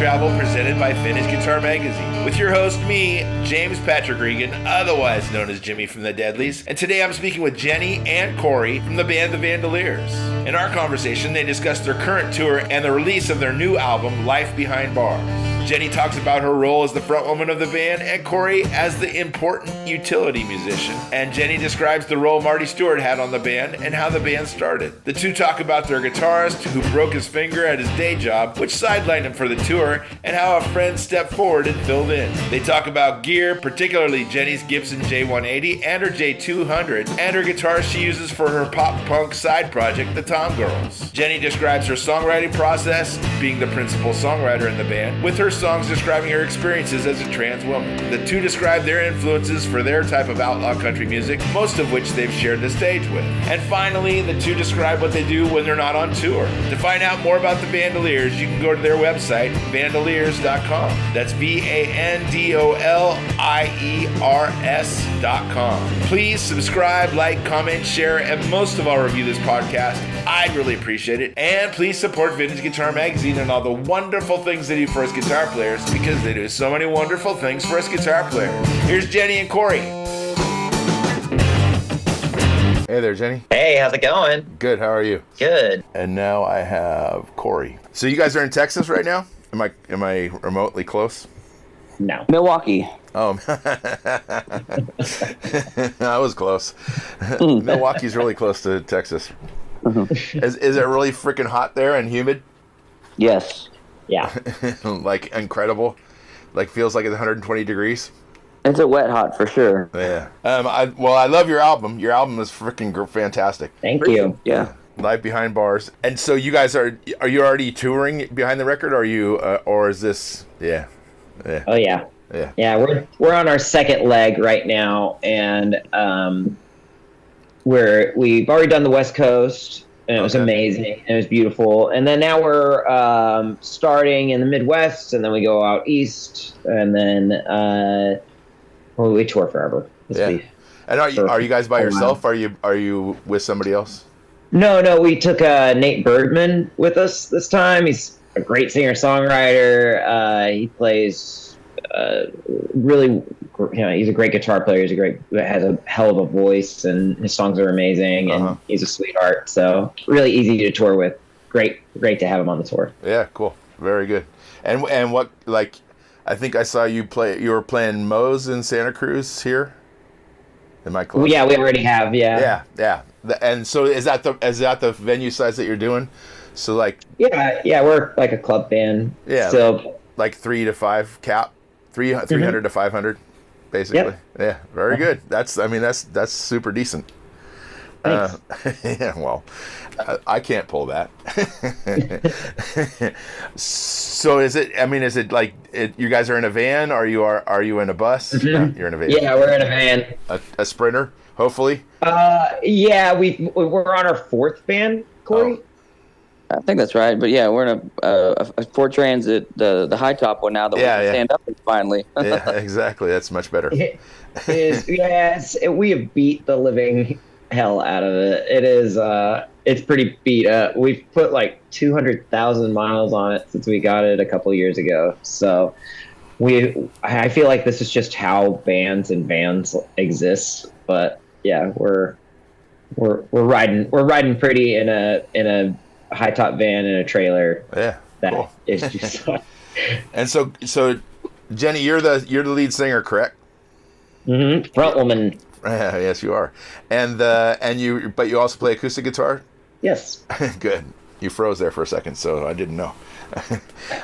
travel presented by Vintage Guitar Magazine with your host, me, James Patrick Regan, otherwise known as Jimmy from the Deadlies. And today I'm speaking with Jenny and Corey from the band The Vandoliers. In our conversation, they discuss their current tour and the release of their new album, Life Behind Bars. Jenny talks about her role as the frontwoman of the band and Corey as the important utility musician. And Jenny describes the role Marty Stuart had on the band and how the band started. The two talk about their guitarist who broke his finger at his day job, which sidelined him for the tour, and how a friend stepped forward and filled in. They talk about gear, particularly Jenny's Gibson J180 and her J200, and her guitar she uses for her pop-punk side project, the Tom Girls. Jenny describes her songwriting process, being the principal songwriter in the band, with her songs describing her experiences as a trans woman. The two describe their influences for their type of outlaw country music, most of which they've shared the stage with. And finally, the two describe what they do when they're not on tour. To find out more about the Vandoliers, you can go to their website, vandoliers.com. That's VANDOLIERS.com. Please subscribe, like, comment, share, and most of all, review this podcast. I'd really appreciate it. And please support Vintage Guitar Magazine and all the wonderful things they do for us guitar players, because they do so many wonderful things for us guitar players. Here's Jenny and Corey. Hey there, Jenny. Hey, how's it going? Good, how are you? Good. And now I have Corey. So you guys are in Texas right now? Am I remotely close? No. Milwaukee. Oh, I was close. Milwaukee's really close to Texas. Is it really freaking hot there and humid? Yes. Yeah. Like incredible? Like feels like it's 120 degrees? It's a wet hot for sure. Yeah. I love your album. Your album is freaking fantastic. Thank you. Yeah. Live Behind Bars. And so you guys are you already touring behind the record? Or are you or is this? Yeah. Oh yeah. Yeah. Yeah. We're on our second leg right now, and we've already done the West Coast, and it was amazing, and it was beautiful. And then now we're starting in the Midwest, and then we go out east, and then we tour forever. And are you guys by yourself? Are you with somebody else? No. We took Nate Bergman with us this time. He's a great singer-songwriter. He plays really, he's a great guitar player. Has a hell of a voice, and his songs are amazing, and he's a sweetheart. So really easy to tour with. Great to have him on the tour. Yeah, cool. Very good. And what, like, I think I saw you were playing Moe's in Santa Cruz here. Am I close? Well, yeah, we already have. Yeah. Yeah. And so is that the venue size that you're doing? So like. Yeah, we're like a club band. Yeah. So like 3 to 5 cap, 300 to 500, basically. Yep. Yeah, very good. That's super decent. Yeah, well, I can't pull that. So is it like you guys are in a van? Or are you in a bus? Mm-hmm. You're in a van. Yeah, we're in a van. A Sprinter, hopefully. Yeah, we're on our fourth van, Corey. Oh. I think that's right, but yeah, we're in a Ford Transit, the high top one now that we can stand up in finally. Yeah, exactly. That's much better. We have beat the living hell out of it. It is, it's pretty beat up. We've put like 200,000 miles on it since we got it a couple years ago. So I feel like this is just how bands and vans exist. But yeah, we're riding pretty in a high top van and a trailer. Yeah, that cool. is just. And so Jenny, you're the lead singer, correct? Mm-hmm. Front woman. Yes, you are. But you also play acoustic guitar? Yes. Good. You froze there for a second, so I didn't know.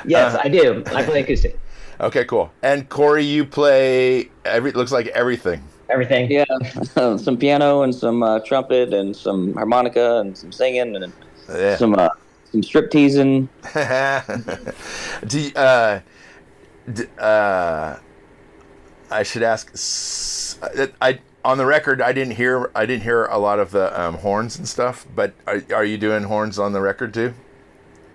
Yes, I do. I play acoustic. Okay, cool. And Corey, you play looks like everything. Everything. Yeah, some piano and some trumpet and some harmonica and some singing and some strip teasing. I should ask. On the record, I didn't hear a lot of the horns and stuff. But are you doing horns on the record too?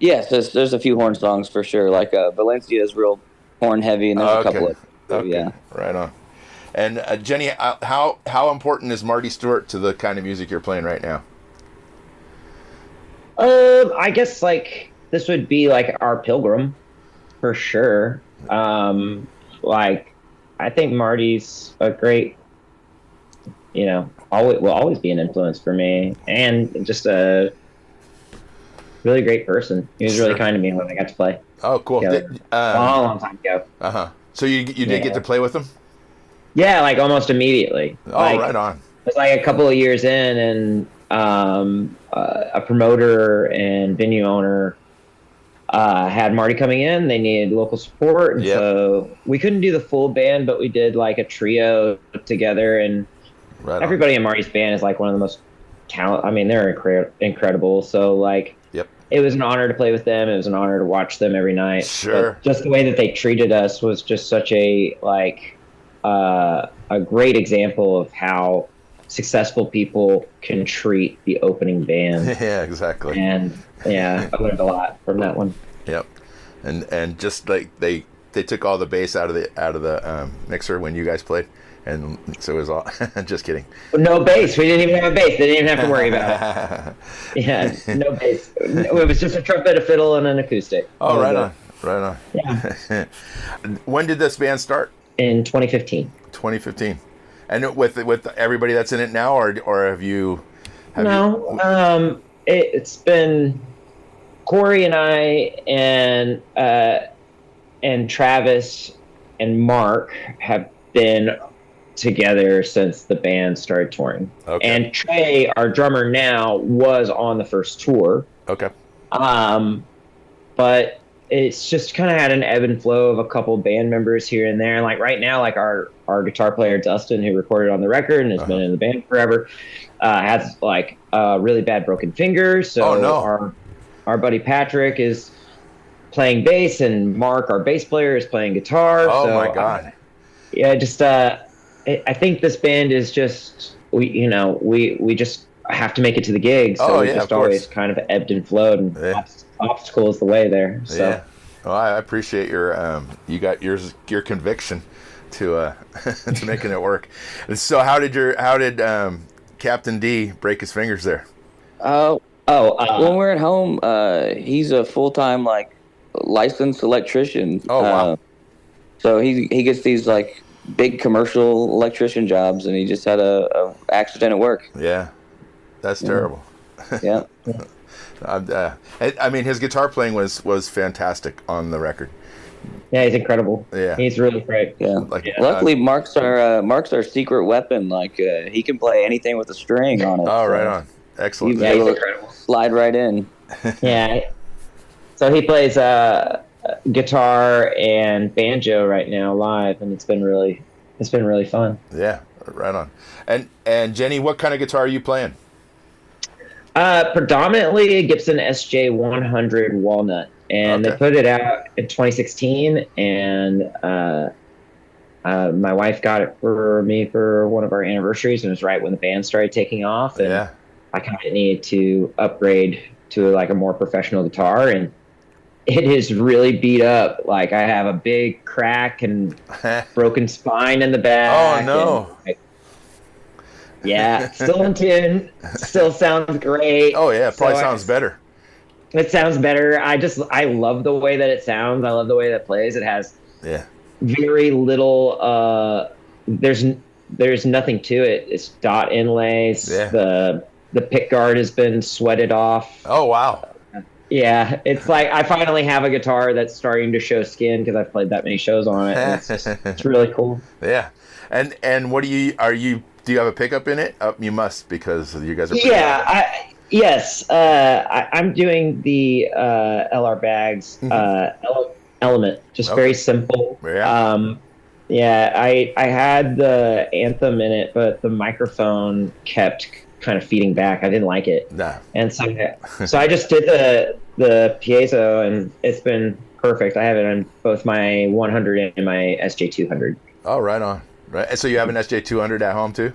Yes, there's a few horn songs for sure. Like Valencia is real horn heavy, and there's a couple of yeah. Right on. And Jenny, how important is Marty Stuart to the kind of music you're playing right now? I guess like this would be like our Pilgrim. for sure. Like, I think Marty's a great, will always be an influence for me, and just a really great person. He was really kind to me when I got to play. Oh, cool. Long time ago. So you did get to play with him? Yeah, like almost immediately. Oh, right on. It was like a couple of years in, and a promoter and venue owner had Marty coming in. They needed local support, and so we couldn't do the full band, but we did like a trio together. And everybody in Marty's band is like one of the most talented. I mean, they're incredible. So like, it was an honor to play with them. It was an honor to watch them every night. Sure. But just the way that they treated us was just such a great example of how successful people can treat the opening band. Yeah, exactly. And I learned a lot from that one. Yep. And just like they took all the bass out of the mixer when you guys played, and so it was all just kidding. No bass. We didn't even have a bass. They didn't even have to worry about it. Yeah, no bass. It was just a trumpet, a fiddle, and an acoustic. Oh, right on. Yeah. When did this band start? In 2015. 2015. And with everybody that's in it now, or have you? It's been Corey and I and Travis and Mark have been together since the band started touring. Okay. And Trey, our drummer now, was on the first tour. Okay. But it's just kind of had an ebb and flow of a couple band members here and there. Like right now, like our guitar player Dustin, who recorded on the record and has been in the band forever, has like a really bad broken finger. So our buddy Patrick is playing bass, and Mark, our bass player, is playing guitar. Oh my God! I think this band is just we just have to make it to the gigs. So we just always kind of ebbed and flowed, and obstacle is the way there. So. Yeah. Well, I appreciate your you got your conviction to to making it work. So how did Captain D break his fingers there? When we're at home, he's a full-time licensed electrician. Oh wow! So he gets these big commercial electrician jobs, and he just had a accident at work. Yeah, that's terrible. Yeah. I mean, his guitar playing was fantastic on the record. Yeah, he's incredible. Yeah, he's really great. Yeah. Luckily, Mark's our secret weapon. He can play anything with a string on it. Oh, right on. Excellent. He's incredible. Slide right in. Yeah. So he plays guitar and banjo right now live, and it's been really fun. Yeah, right on. And Jenny, what kind of guitar are you playing? Predominantly a Gibson SJ 100 Walnut, and they put it out in 2016, and my wife got it for me for one of our anniversaries, and it was right when the band started taking off, and I kind of needed to upgrade to a more professional guitar, and it is really beat up. I have a big crack and broken spine in the back. Oh no. Yeah, still in tune. Still sounds great. Oh yeah, probably sounds better. It sounds better. I love the way that it sounds. I love the way that it plays. It has very little. There's nothing to it. It's dot inlays. Yeah. The pick guard has been sweated off. Oh wow. Yeah, it's I finally have a guitar that's starting to show skin because I've played that many shows on it. It's really cool. Yeah, and what do you have a pickup in it? You must, because you guys are. Yes. I'm doing the LR Bags Element, just very simple. Yeah. I had the Anthem in it, but the microphone kept kind of feeding back. I didn't like it. Nah. And so I just did the piezo, and it's been perfect. I have it on both my 100 and my SJ200. Oh, right on. Right. And so you have an SJ200 at home too?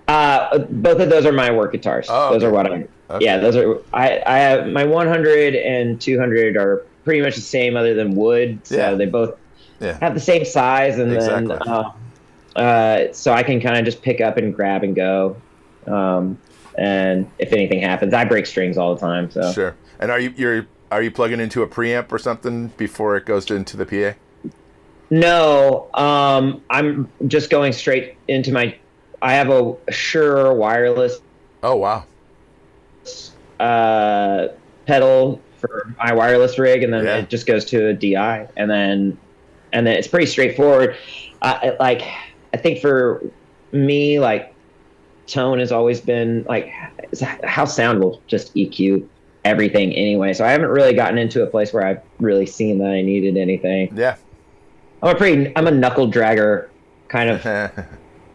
Both of those are my work guitars. Oh, those are what I. Okay. Yeah, those are. I have my 100 and 200 are pretty much the same, other than wood. So they both have the same size, and then so I can kind of just pick up and grab and go. And if anything happens, I break strings all the time. So sure. And are you're Are you plugging into a preamp or something before it goes into the PA? No, I'm just going straight into I have a Shure wireless. Oh, wow. Pedal for my wireless rig, and then it just goes to a DI, and then it's pretty straightforward. I think for me, like, tone has always been like how sound will just EQ everything anyway. So I haven't really gotten into a place where I've really seen that I needed anything. Yeah. I'm a knuckle dragger kind of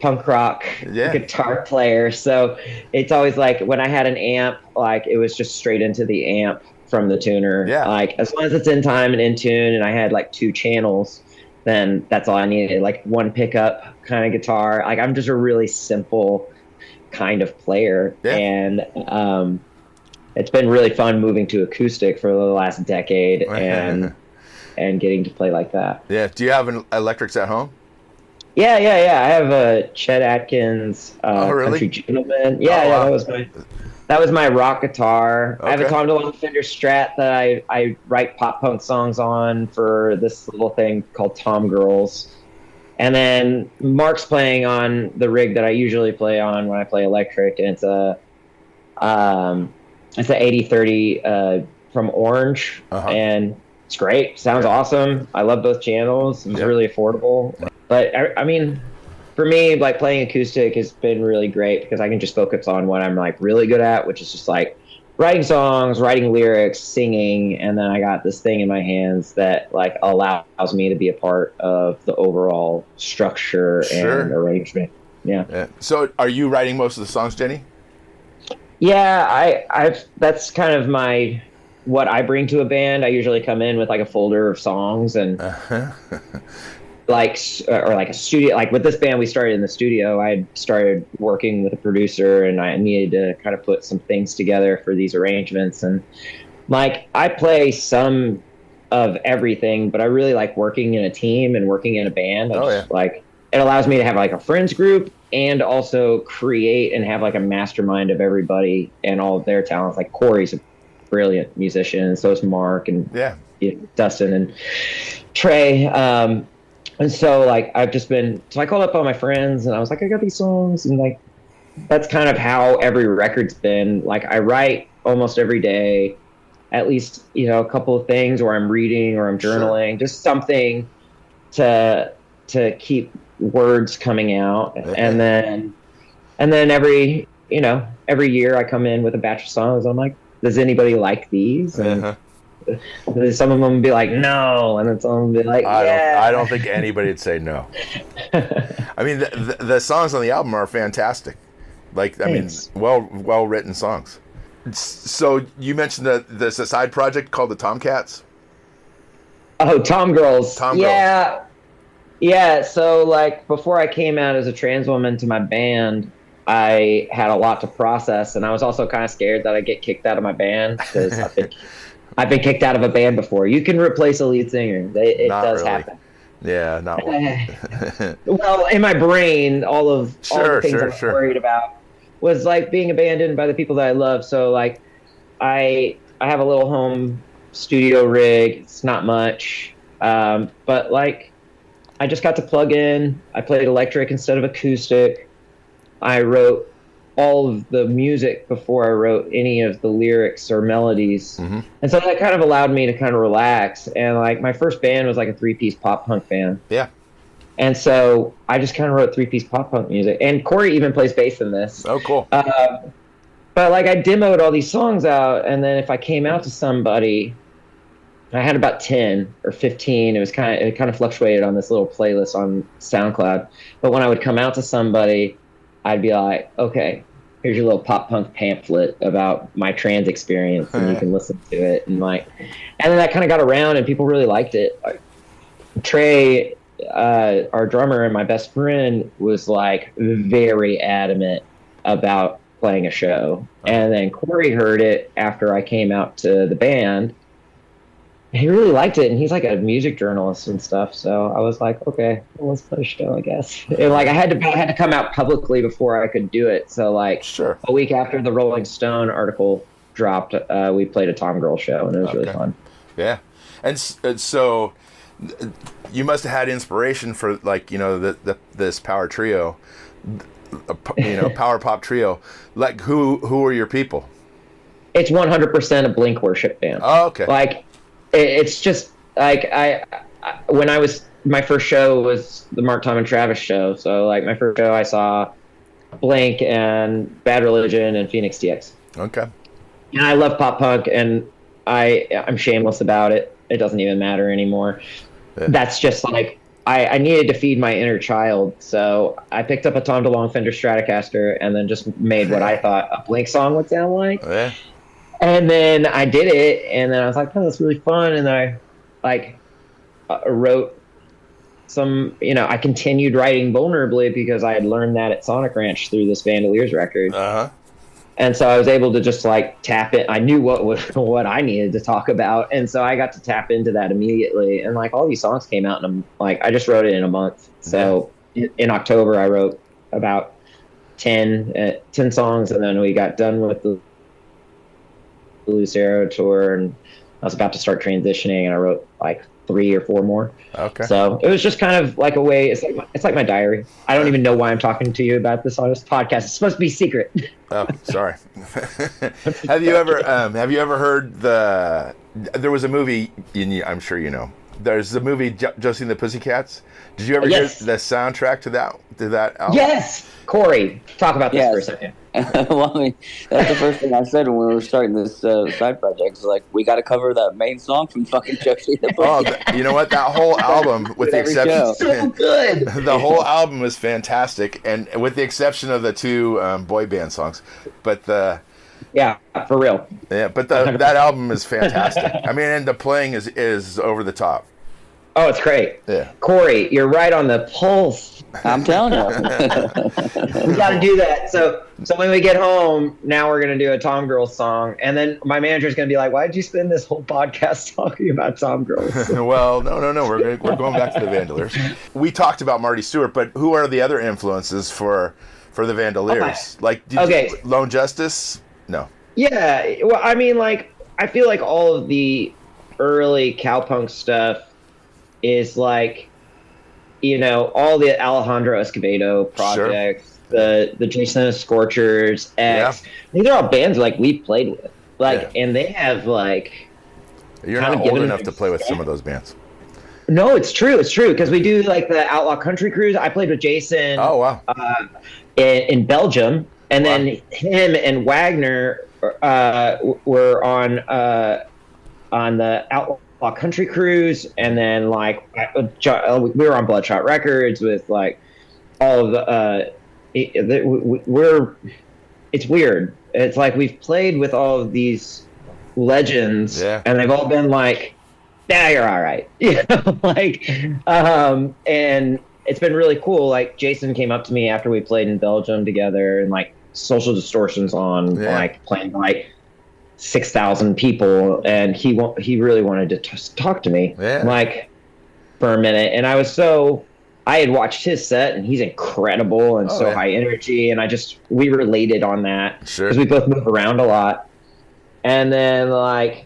punk rock guitar player. So it's always like when I had an amp, like it was just straight into the amp from the tuner. Yeah. Like as long as it's in time and in tune, and I had like 2 channels, then that's all I needed. Like one pickup kind of guitar. Like I'm just a really simple kind of player. Yeah. And it's been really fun moving to acoustic for the last decade and getting to play like that. Yeah. Do you have electrics at home? Yeah. I have a Chet Atkins Country Gentleman. Yeah, that was my rock guitar. Okay. I have a Tom DeLonge Fender Strat that I write pop punk songs on for this little thing called Tom Girls. And then Mark's playing on the rig that I usually play on when I play electric, and it's a 8030 from Orange, and it's great. Sounds awesome. I love both channels. It's really affordable. But I mean, for me, like playing acoustic has been really great because I can just focus on what I'm like really good at, which is just like writing songs, writing lyrics, singing, and then I got this thing in my hands that like allows me to be a part of the overall structure and arrangement. Yeah. So are you writing most of the songs, Jenny? Yeah, I've that's kind of what I bring to a band. I usually come in with like a folder of songs and like a studio. Like with this band, we started in the studio. I started working with a producer, and I needed to kind of put some things together for these arrangements. And like I play some of everything, but I really like working in a team and working in a band. Like it allows me to have like a friends group and also create and have like a mastermind of everybody and all of their talents. Like Corey's a brilliant musician, and so is Mark and Dustin and Trey. And so like I called up all my friends and I was like, I got these songs, and like that's kind of how every record's been. Like I write almost every day, at least, a couple of things, or I'm reading or I'm journaling, just something to keep words coming out. And then every year I come in with a batch of songs. I'm like, does anybody like these? And some of them would be like, no, and then some of them would be like, I don't think anybody would say no. I mean, the songs on the album are fantastic. Like, Thanks. I mean, well written songs. So you mentioned that there's a side project called the Tomcats. Oh, Tom Girls. Tom Girls. Yeah. So like before I came out as a trans woman to my band, I had a lot to process, and I was also kind of scared that I'd get kicked out of my band because I've been kicked out of a band before. You can replace a lead singer. It does happen. Yeah, not well. Well, in my brain, all the things I was worried about was like being abandoned by the people that I love. So like I have a little home studio rig. It's not much, but like I just got to plug in. I played electric instead of acoustic. I wrote all of the music before I wrote any of the lyrics or melodies. Mm-hmm. And so that kind of allowed me to kind of relax. And like my first band was like a 3-piece pop punk band. Yeah. And so I just kind of wrote 3-piece pop punk music. And Corey even plays bass in this. Oh, cool. But like I demoed all these songs out, and then if I came out to somebody, I had about 10 or 15. It kind of fluctuated on this little playlist on SoundCloud. But when I would come out to somebody, I'd be like, okay, here's your little pop punk pamphlet about my trans experience, and you can listen to it. And then that kind of got around, and people really liked it. Trey, our drummer and my best friend, was like very adamant about playing a show. And then Corey heard it after I came out to the band. He really liked it, and he's like a music journalist and stuff. So I was like, okay, well, let's play a show, I guess. And like I had to come out publicly before I could do it. So like a week after the Rolling Stone article dropped, we played a Tom Girl show, and it was really fun. Yeah. And so you must have had inspiration for, like, you know, this power trio, you know, power pop trio. Like, who are your people? It's 100% a Blink worship band. Oh, okay. Like, it's just like my first show was the Mark, Tom, and Travis show. So, like, my first show, I saw Blink and Bad Religion and Phoenix DX. Okay. And I love pop punk, and I'm shameless about it. It doesn't even matter anymore. Yeah. That's just like, I needed to feed my inner child, so I picked up a Tom DeLonge Fender Stratocaster and then just made what I thought a Blink song would sound like. Yeah. And then I did it, and then I was like, oh, that's really fun. And then I wrote some, you know, I continued writing Vulnerably because I had learned that at Sonic Ranch through this Vandoliers record. Uh-huh. And so I was able to just like tap it. I knew what I needed to talk about. And so I got to tap into that immediately. And like all these songs came out and I just wrote it in a month. So in October, I wrote about 10 songs. And then we got done with the Lucero tour, and I was about to start transitioning, and I wrote like 3 or 4 more. Okay. So it was just kind of like a way. It's like my diary. I don't even know why I'm talking to you about this on this podcast. It's supposed to be secret. Oh, sorry. Have you ever heard there was a movie, I'm sure you know. There's the movie Josie and the Pussycats. Did you ever hear the soundtrack to that album? Yes. Corey, talk about this for a second. Well, I mean, that's the first thing I said when we were starting this side project. It's like, we got to cover that main song from fucking Josie and the Pussycats. Oh, you know what? That whole album, with the exception, so good. The whole album was fantastic, and with the exception of the 2 boy band songs, but yeah, for real. Yeah, but that album is fantastic. I mean, and the playing is over the top. Oh, it's great. Yeah. Corey, you're right on the pulse. I'm telling you. We got to do that. So when we get home, now we're going to do a Tom Girls song. And then my manager's going to be like, why did you spend this whole podcast talking about Tom Girls? Well, no. We're going back to the Vandoliers. We talked about Marty Stuart, but who are the other influences for the Vandoliers? Like, Lone Justice? No. Yeah. Well, I mean, like, I feel like all of the early cowpunk stuff is like, you know, all the Alejandro Escobedo projects, the Jason and the Scorchers, X. These are all bands like we played with, and they have like. You're not old enough to play with some of those bands. No, it's true. It's true because we do like the Outlaw Country Cruise. I played with Jason. Oh wow. In Belgium, and then him and Wagner were on the Outlaw Country Cruise, and then like we were on Bloodshot Records with like all of it's weird. It's like we've played with all of these legends, and they've all been like, yeah, you're all right. You know, like, and it's been really cool. Like Jason came up to me after we played in Belgium together, and like Social Distortion's on, like playing like 6,000 people, and he really wanted to talk to me, like for a minute. And I had watched his set, and he's incredible and high energy, and we related on that because we both move around a lot. And then like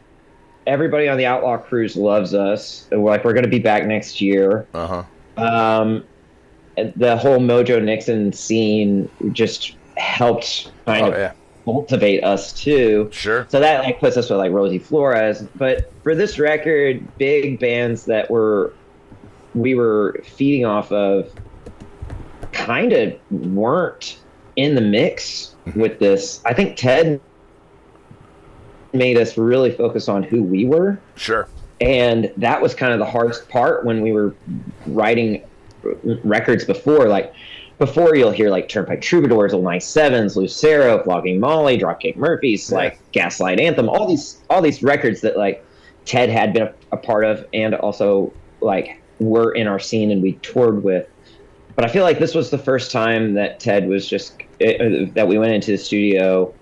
everybody on the Outlaw Cruise loves us. We're going to be back next year. The whole Mojo Nixon scene just helped kind of cultivate us too. Sure. So that like puts us with like Rosie Flores. But for this record, big bands that we were feeding off of kind of weren't in the mix with this. I think Ted made us really focus on who we were. Sure. And that was kind of the hardest part when we were writing records before. Like before, you'll hear like Turnpike Troubadours, Old Nice Sevens, Lucero, Flogging Molly, Dropkick Murphys, like Gaslight Anthem, all these records that like Ted had been a part of, and also like were in our scene and we toured with. But I feel like this was the first time that Ted was that we went into the studio,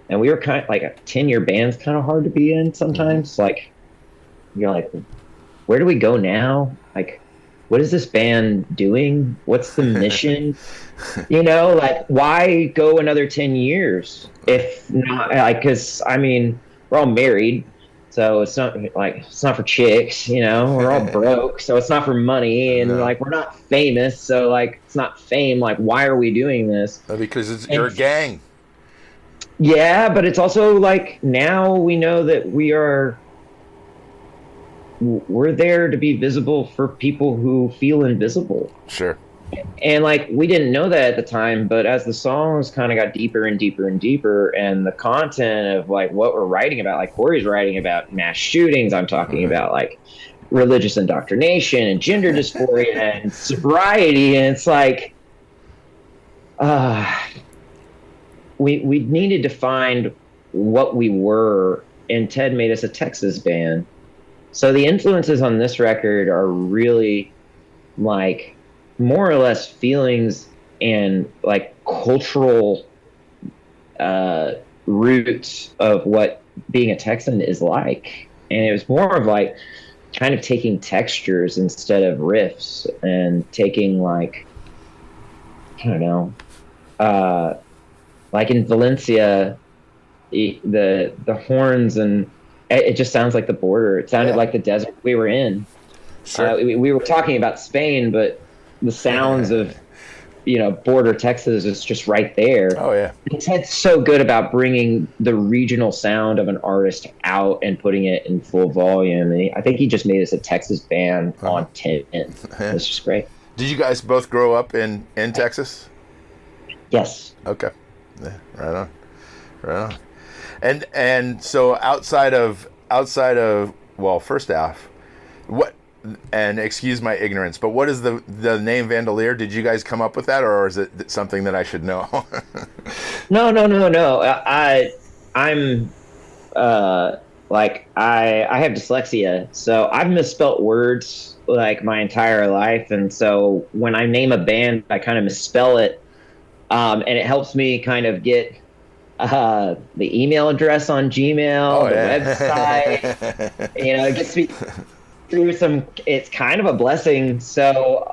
and we were kind of like a 10-year band's kind of hard to be in sometimes. Like you're like, where do we go now? Like what is this band doing? What's the mission? Like, why go another 10 years if not, like, because I mean, we're all married, so it's not for chicks, we're all broke, so it's not for money, and like, we're not famous, so like, it's not fame. Like, why are we doing this? Because you're a gang. Yeah, but it's also like, now we know that we're there to be visible for people who feel invisible. Sure. And like, we didn't know that at the time, but as the songs kind of got deeper and deeper and deeper, and the content of like what we're writing about, like Corey's writing about mass shootings, I'm talking about like religious indoctrination and gender dysphoria and sobriety, and it's like, we needed to find what we were, and Ted made us a Texas band. So the influences on this record are really like more or less feelings and like cultural roots of what being a Texan is like. And it was more of like kind of taking textures instead of riffs, and taking like, I don't know, like in Valencia, the horns, and it just sounds like the border. It sounded like the desert we were in. Sure. We were talking about Spain, but the sounds of, border Texas is just right there. Oh, yeah. And Ted's so good about bringing the regional sound of an artist out and putting it in full volume. And I think he just made us a Texas band on 10. It's just great. Did you guys both grow up in Texas? Yes. Okay. Yeah, right on. And so outside of well, first off, what, and excuse my ignorance, but what is the name Vandolier? Did you guys come up with that, or is it something that I should know? No. I'm like, I have dyslexia, so I've misspelt words like my entire life, and so when I name a band, I kind of misspell it, and it helps me kind of get the email address on Gmail, website. It gets me through some. It's kind of a blessing. So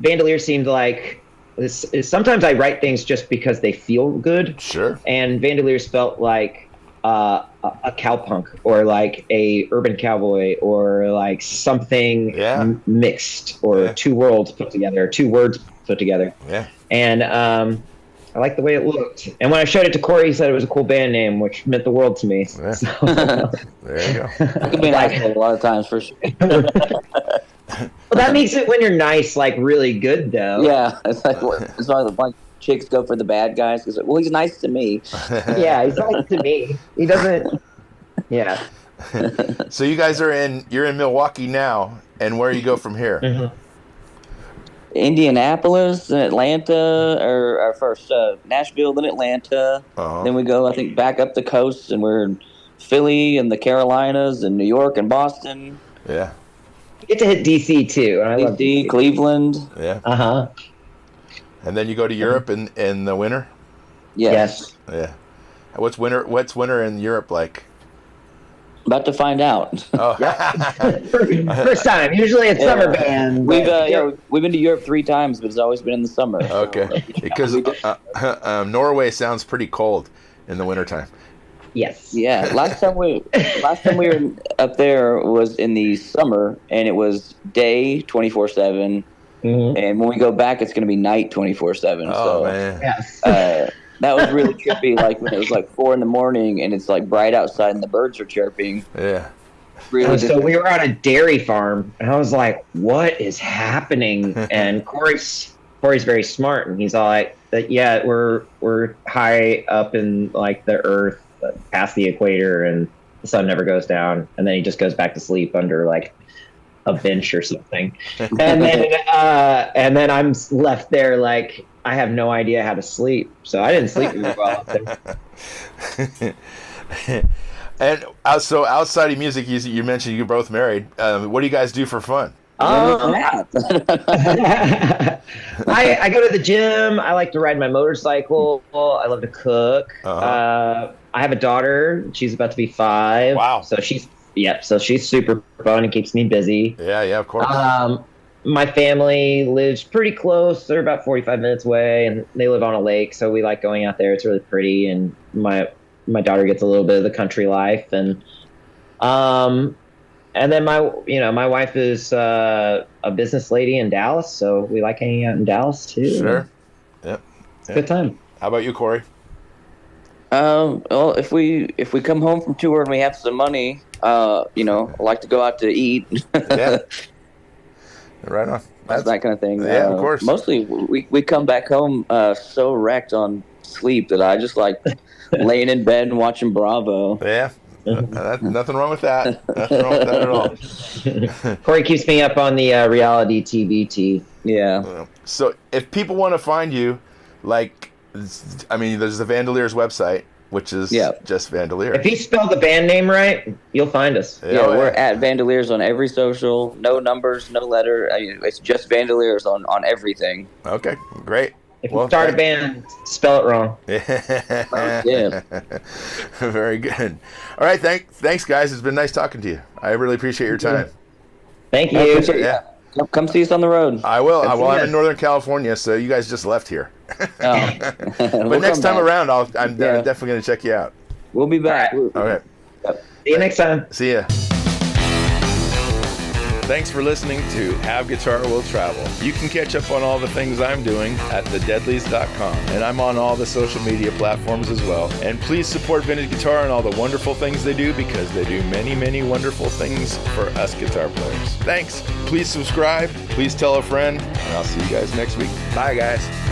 Vandolier seemed like this. Sometimes I write things just because they feel good. Sure. And Vandoliers felt like a cowpunk, or like a urban cowboy, or like something mixed, or two worlds put together, two words put together. Yeah. And I liked the way it looked. And when I showed it to Corey, he said it was a cool band name, which meant the world to me. Yeah. So, there you go. I could be nice a lot of times, for sure. Well, that makes it, when you're nice, like really good, though. Yeah. It's like, it's like the bunch of chicks go for the bad guys. Because, well, he's nice to me. Yeah, he's nice to me. He doesn't. Yeah. So you guys you're in Milwaukee now, and where you go from here? Mm-hmm. Indianapolis and Atlanta, or first Nashville, then Atlanta. Uh-huh. Then we go, I think, back up the coast, and we're in Philly and the Carolinas and New York and Boston. Yeah. You get to hit DC too. I love DC, Cleveland. Yeah. Uh-huh. And then you go to Europe in the winter? Yes. Yeah. What's winter in Europe like? About to find out. Oh. First time. Usually it's summer band. We've been to Europe 3 times, but it's always been in the summer. Okay. Because Norway sounds pretty cold in the wintertime. Yes. Yeah. Last time we were up there was in the summer, and it was day 24/7. Mm-hmm. And when we go back, it's going to be night 24/7. Oh, so, man. Yes. That was really trippy, like when it was like 4 a.m. and it's like bright outside and the birds are chirping. Yeah. Really. So we were on a dairy farm, and I was like, what is happening? And Corey's very smart, and he's all like, yeah, we're high up in like the earth, past the equator, and the sun never goes down. And then he just goes back to sleep under like a bench or something. And then I'm left there like, I have no idea how to sleep, so I didn't sleep very well up there. And so outside of music, you mentioned you're both married. What do you guys do for fun? I go to the gym. I like to ride my motorcycle. I love to cook. Uh-huh. I have a daughter. She's about to be 5. Wow. So she's super fun and keeps me busy. Yeah, of course. my family lives pretty close. They're about 45 minutes away, and they live on a lake, so we like going out there. It's really pretty, and my daughter gets a little bit of the country life, and then my wife is a business lady in Dallas, so we like hanging out in Dallas too. Sure. Yep. It's a good time. How about you, Corey? Well, if we come home from tour and we have some money, I like to go out to eat. Yeah. Right on. That's that kind of thing. Yeah, of course. Mostly, we come back home so wrecked on sleep that I just like laying in bed and watching Bravo. Yeah. Nothing wrong with that. Nothing wrong with that at all. Corey keeps me up on the reality TBT. Yeah. So if people want to find you, there's the Vandoliers website, which is just Vandoliers. If you spell the band name right, you'll find us. Yeah, we're at Vandoliers on every social. No numbers, no letter. It's just Vandoliers on everything. Okay, great. If you start a band, spell it wrong. Yeah. Very good. All right, thanks, guys. It's been nice talking to you. I really appreciate your time. Thank you. Yeah. Come see us on the road. I will. I'm in Northern California, so you guys just left here. But next time around, I'm definitely going to check you out. We'll be back. All right. See you next time. See ya. Thanks for listening to Have Guitar Will Travel. You can catch up on all the things I'm doing at thedeadlies.com, and I'm on all the social media platforms as well. And please support Vintage Guitar and all the wonderful things they do, because they do many, many wonderful things for us guitar players. Thanks. Please subscribe. Please tell a friend, and I'll see you guys next week. Bye, guys.